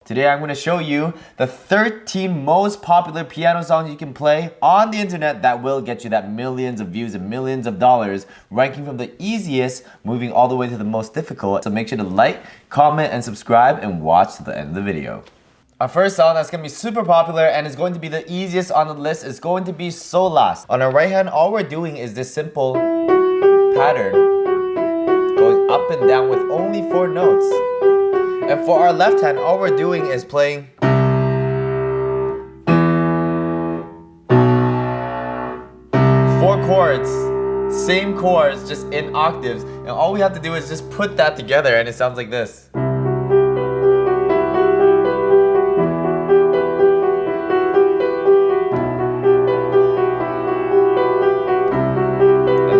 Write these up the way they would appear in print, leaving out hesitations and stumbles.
Today I'm going to show you the 13 most popular piano songs you can play on the internet that will get you that millions of views and millions of dollars, ranking from the easiest, moving all the way to the most difficult. So make sure to like, comment, and subscribe and watch to the end of the video. Our first song that's going to be super popular and is going to be the easiest on the list is going to be SOLAS. On our right hand, all we're doing is this simple pattern going up and down with only 4 notes. And for our left hand, all we're doing is playing 4 chords, same chords, just in octaves. And all we have to do is just put that together and it sounds like this.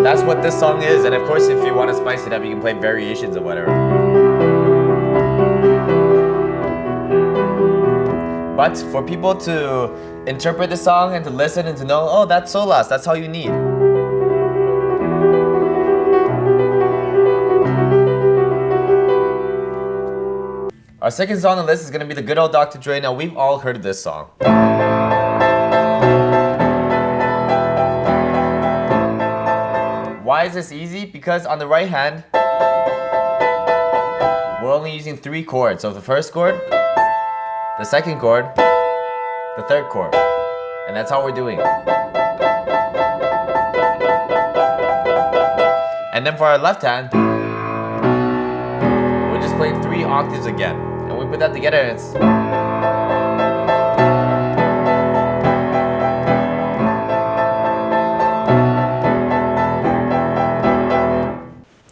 That's what this song is, and of course if you want to spice it up, you can play variations of whatever. But for people to interpret the song and to listen and to know, oh, that's SOLAS, that's all you need. Our second song on the list is going to be the good old Dr. Dre. Now we've all heard of this song. Why is this easy? Because on the right hand, we're only using 3 chords. So the first chord, the second chord, the third chord. And that's all we're doing. And then for our left hand, we're just playing 3 octaves again. And we put that together and it's...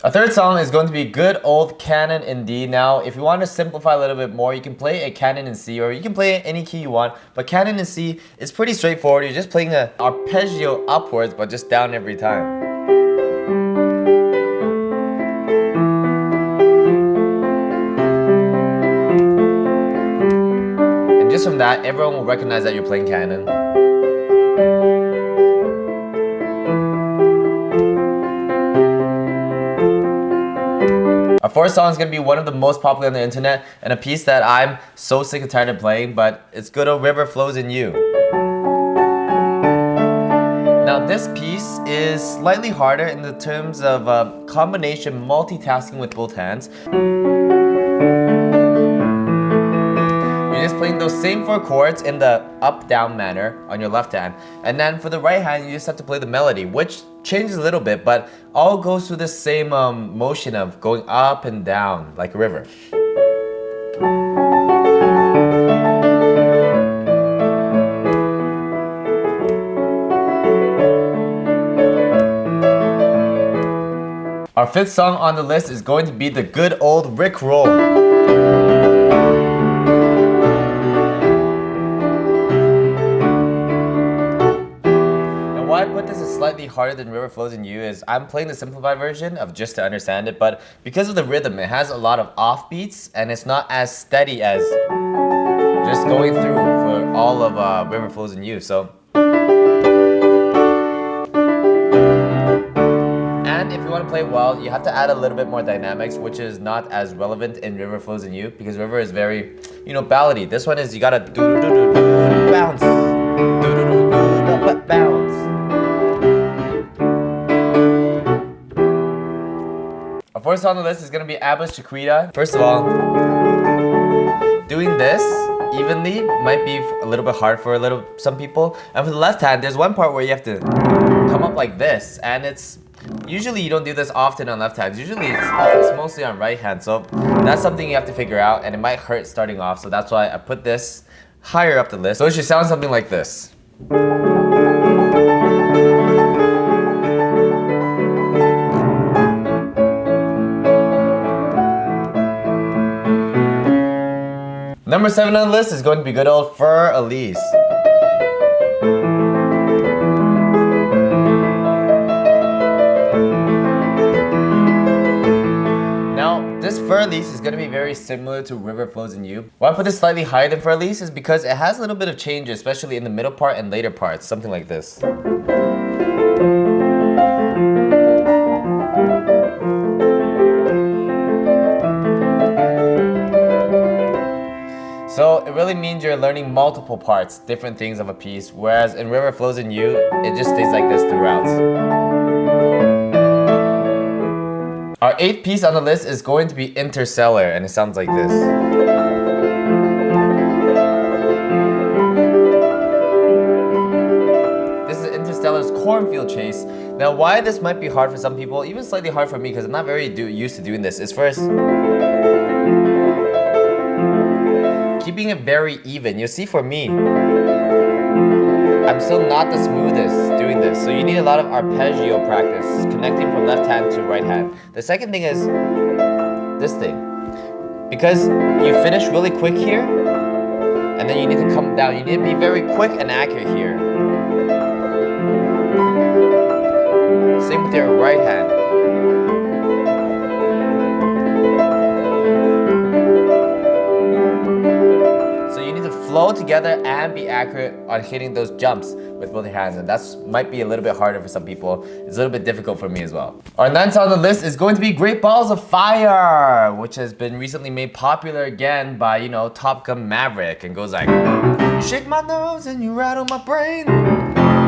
Our third song is going to be good old Canon in D. Now, if you want to simplify a little bit more, you can play a Canon in C, or you can play any key you want. But Canon in C is pretty straightforward. You're just playing an arpeggio upwards, but just down every time. And just from that, everyone will recognize that you're playing Canon. Our fourth song is going to be one of the most popular on the internet and a piece that I'm so sick and tired of playing, but it's good old River Flows in You. Now this piece is slightly harder in the terms of combination multitasking with both hands. You're just playing those same 4 chords in the up-down manner on your left hand. And then for the right hand, you just have to play the melody, which changes a little bit, but all goes through the same motion of going up and down like a river. Our fifth song on the list is going to be the good old Rick Roll. Why I put this is slightly harder than River Flows in You is I'm playing the simplified version of just to understand it, but because of the rhythm, it has a lot of offbeats and it's not as steady as just going through for all of River Flows in You. So, and if you want to play well, you have to add a little bit more dynamics, which is not as relevant in River Flows in You because River is very, ballady. This one is you gotta do bounce, bounce. Our fourth song on the list is going to be ABBA's CHIQUITITA. First of all, doing this evenly might be a little bit hard for some people. And for the left hand, there's one part where you have to come up like this. And it's usually you don't do this often on left hands. Usually it's mostly on right hand. So that's something you have to figure out. And it might hurt starting off. So that's why I put this higher up the list. So it should sound something like this. Number 7 on the list is going to be good old For Elise. Now, this For Elise is going to be very similar to River Flows in You. Why I put this slightly higher than For Elise is because it has a little bit of change, especially in the middle part and later parts, something like this. So So it really means you're learning multiple parts, different things of a piece, whereas in River Flows in You, it just stays like this throughout. Our 8th piece on the list is going to be Interstellar, and it sounds like this. This is Interstellar's Cornfield Chase. Now why this might be hard for some people, even slightly hard for me because I'm not very used to doing this, is first, keeping it very even. You'll see for me, I'm still not the smoothest doing this, so you need a lot of arpeggio practice, connecting from left hand to right hand. The second thing is this thing. Because you finish really quick here, and then you need to come down. You need to be very quick and accurate here. Same with your right hand. Flow together and be accurate on hitting those jumps with both your hands, and that's might be a little bit harder for some people. It's a little bit difficult for me as well. Our 9th on the list is going to be Great Balls of Fire, which has been recently made popular again by, you know, Top Gun Maverick, and goes like, you shake my nerves and you rattle my brain.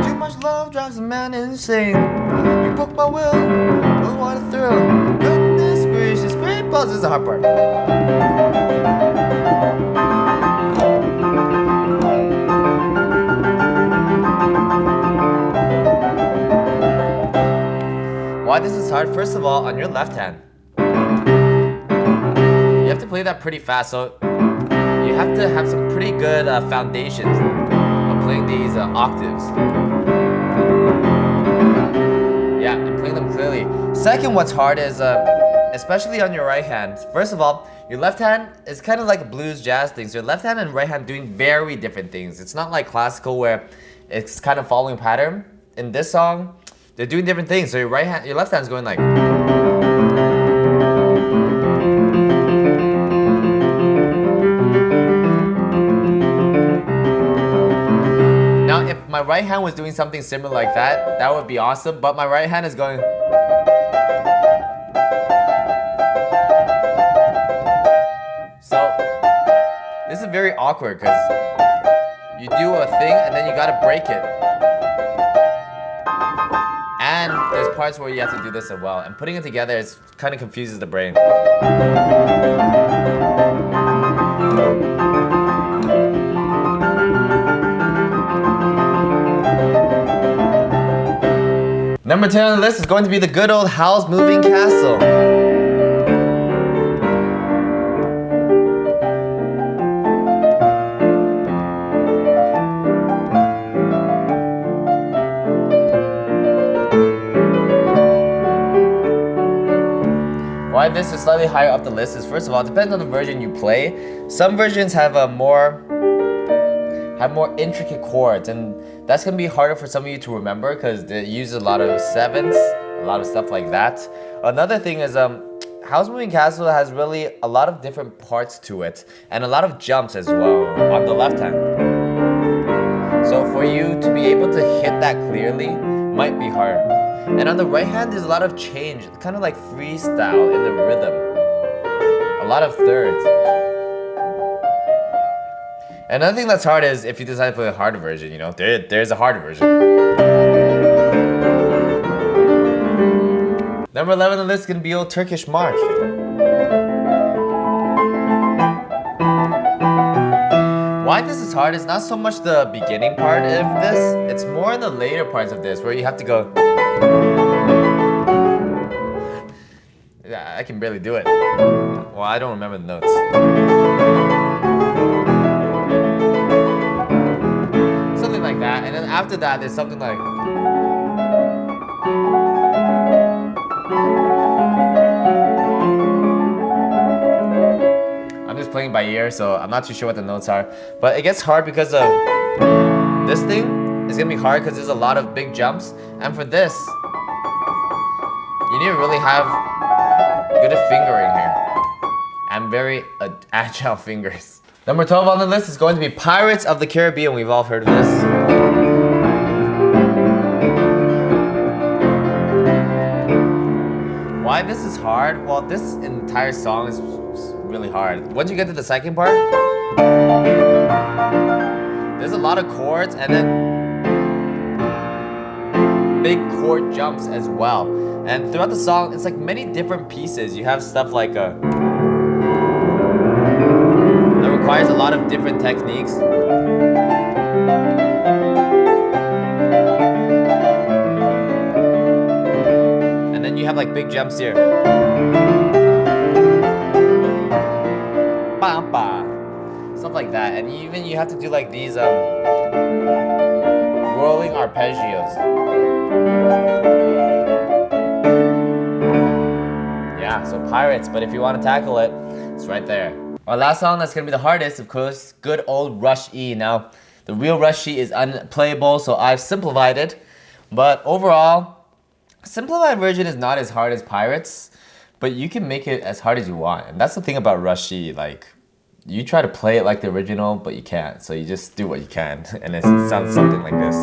Too much love drives a man insane. You broke my will, oh what a thrill. Goodness gracious, great balls. This is the hard part. Why this is hard? First of all, on your left hand, you have to play that pretty fast, so you have to have some pretty good foundations of playing these octaves. Yeah, and playing them clearly. Second, what's hard is, especially on your right hand, first of all, your left hand is kind of like a blues jazz thing, so your left hand and right hand doing very different things. It's not like classical where it's kind of following pattern. In this song, they're doing different things. So your left hand's going like. Now, if my right hand was doing something similar like that, that would be awesome. But my right hand is going. So this is very awkward because you do a thing and then you gotta break it. And there's parts where you have to do this as well. And putting it together is kind of confuses the brain. Number 10 on the list is going to be the good old Howl's Moving Castle. Why this is slightly higher up the list is, first of all, it depends on the version you play. Some versions have more intricate chords, and that's gonna be harder for some of you to remember because they use a lot of sevenths, a lot of stuff like that. Another thing is, Howl's Moving Castle has really a lot of different parts to it, and a lot of jumps as well on the left hand. So for you to be able to hit that clearly might be hard. And on the right hand, there's a lot of change, kind of like freestyle in the rhythm. A lot of thirds. Another thing that's hard is if you decide to play a harder version, you know, there's a harder version. Number 11 on the list is gonna be old Turkish March. Why this is hard is not so much the beginning part of this, it's more in the later parts of this where you have to go. Yeah, I can barely do it. Well, I don't remember the notes. Something like that, and then after that, there's something like. I'm just playing by ear, so I'm not too sure what the notes are. But it gets hard because of this thing. It's gonna be hard because there's a lot of big jumps, and for this, you need to really have good fingering here and very agile fingers. Number 12 on the list is going to be Pirates of the Caribbean. We've all heard of this. Why this is hard? Well, this entire song is really hard. Once you get to the second part, There's a lot of chords and then big chord jumps as well. And throughout the song, it's like many different pieces. You have stuff like that requires a lot of different techniques. And then you have like big jumps here. Stuff like that. And even you have to do like these rolling arpeggios. Yeah, so Pirates, but if you want to tackle it, it's right there. Our last song that's gonna be the hardest, of course, good old Rush E. Now, the real Rush E is unplayable, so I've simplified it. But overall, simplified version is not as hard as Pirates, but you can make it as hard as you want. And that's the thing about Rush E, like, you try to play it like the original, but you can't. So you just do what you can, and it sounds something like this.